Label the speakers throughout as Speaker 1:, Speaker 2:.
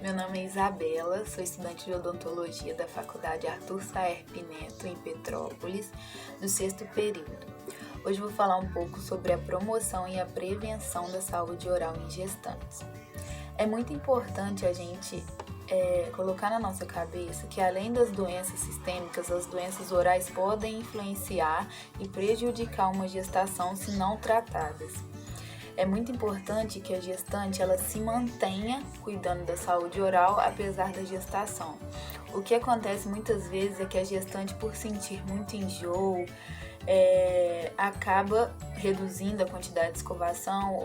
Speaker 1: Meu nome é Isabela, sou estudante de odontologia da Faculdade Arthur Saerp Neto, em Petrópolis, do 6º período. Hoje vou falar um pouco sobre a promoção e a prevenção da saúde oral em gestantes. É muito importante a gente colocar na nossa cabeça que, além das doenças sistêmicas, as doenças orais podem influenciar e prejudicar uma gestação se não tratadas. É muito importante que a gestante ela se mantenha cuidando da saúde oral apesar da gestação. O que acontece muitas vezes é que a gestante, por sentir muito enjoo, acaba reduzindo a quantidade de escovação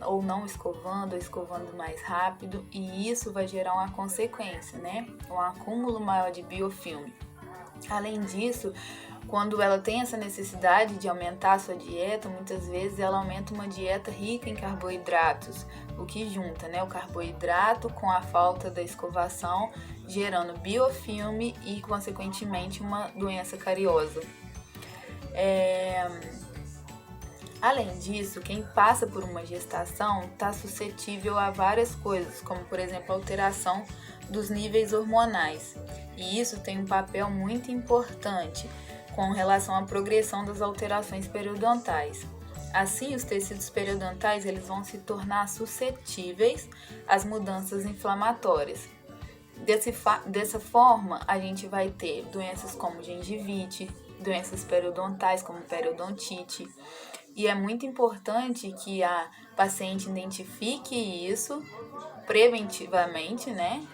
Speaker 1: ou não escovando, ou escovando mais rápido, e isso vai gerar uma consequência, né? Um acúmulo maior de biofilme. Além disso, quando ela tem essa necessidade de aumentar a sua dieta, muitas vezes ela aumenta uma dieta rica em carboidratos, o que junta, né, o carboidrato com a falta da escovação, gerando biofilme e, consequentemente, uma doença cariosa. Além disso, quem passa por uma gestação está suscetível a várias coisas, como, por exemplo, a alteração dos níveis hormonais. E isso tem um papel muito importante com relação à progressão das alterações periodontais. Assim, os tecidos periodontais eles vão se tornar suscetíveis às mudanças inflamatórias. Dessa forma, a gente vai ter doenças como gengivite, doenças periodontais como periodontite. E é muito importante que a paciente identifique isso preventivamente, né?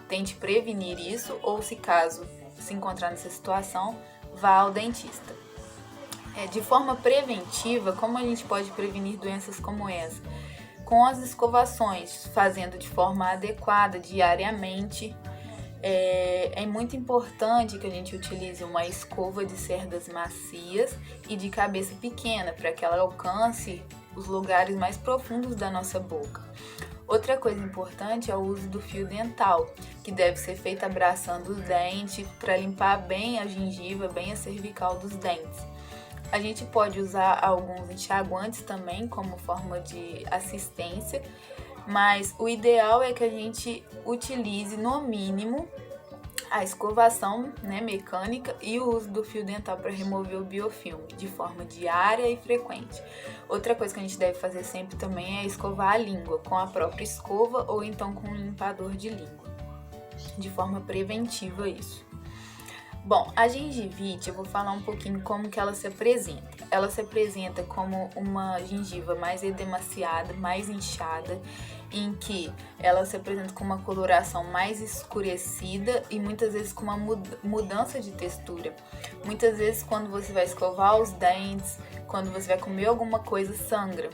Speaker 1: Tente prevenir isso, ou se caso se encontrar nessa situação, vá ao dentista. De forma preventiva, como a gente pode prevenir doenças como essa? Com as escovações, fazendo de forma adequada diariamente. É muito importante que a gente utilize uma escova de cerdas macias e de cabeça pequena, para que ela alcance os lugares mais profundos da nossa boca. Outra coisa importante é o uso do fio dental, que deve ser feito abraçando os dentes para limpar bem a gengiva, bem a cervical dos dentes. A gente pode usar alguns enxaguantes também como forma de assistência, mas o ideal é que a gente utilize no mínimo a escovação, né, mecânica e o uso do fio dental para remover o biofilme de forma diária e frequente. Outra coisa que a gente deve fazer sempre também é escovar a língua com a própria escova ou então com um limpador de língua, de forma preventiva isso. Bom, a gengivite, eu vou falar um pouquinho como que ela se apresenta. Ela se apresenta como uma gengiva mais edemaciada, mais inchada, em que ela se apresenta com uma coloração mais escurecida e muitas vezes com uma mudança de textura. Muitas vezes quando você vai escovar os dentes, quando você vai comer alguma coisa, sangra.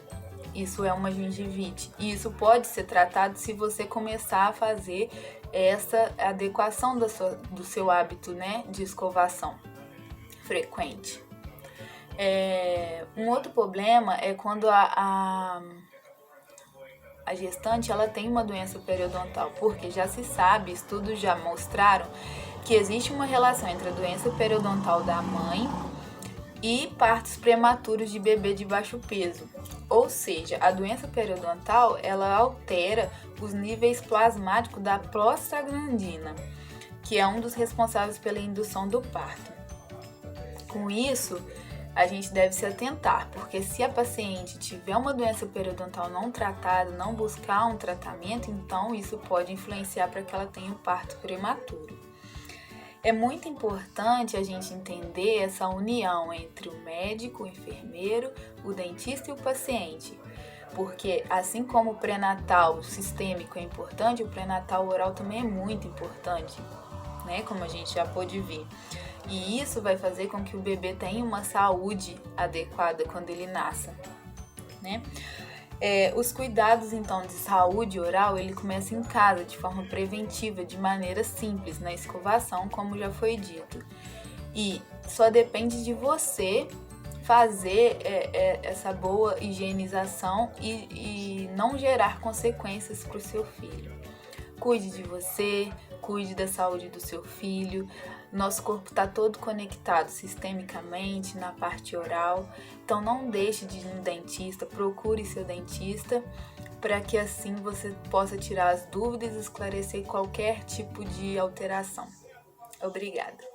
Speaker 1: Isso é uma gengivite. E isso pode ser tratado se você começar a fazer essa adequação do seu hábito, né, de escovação frequente. Um outro problema é quando a gestante ela tem uma doença periodontal, porque já se sabe, estudos já mostraram que existe uma relação entre a doença periodontal da mãe e partos prematuros de bebê de baixo peso. Ou seja, a doença periodontal ela altera os níveis plasmáticos da prostaglandina, que é um dos responsáveis pela indução do parto. Com isso, a gente deve se atentar, porque se a paciente tiver uma doença periodontal não tratada, não buscar um tratamento, então isso pode influenciar para que ela tenha um parto prematuro. É muito importante a gente entender essa união entre o médico, o enfermeiro, o dentista e o paciente, porque assim como o pré-natal sistêmico é importante, o pré-natal oral também é muito importante, né? Como a gente já pôde ver. E isso vai fazer com que o bebê tenha uma saúde adequada quando ele nasça, né? Os cuidados, então, de saúde oral, ele começa em casa, de forma preventiva, de maneira simples, na escovação, como já foi dito. E só depende de você fazer essa boa higienização e não gerar consequências para o seu filho. Cuide de você, cuide da saúde do seu filho. Nosso corpo está todo conectado sistemicamente na parte oral, então não deixe de ir no dentista, procure seu dentista, para que assim você possa tirar as dúvidas e esclarecer qualquer tipo de alteração. Obrigada!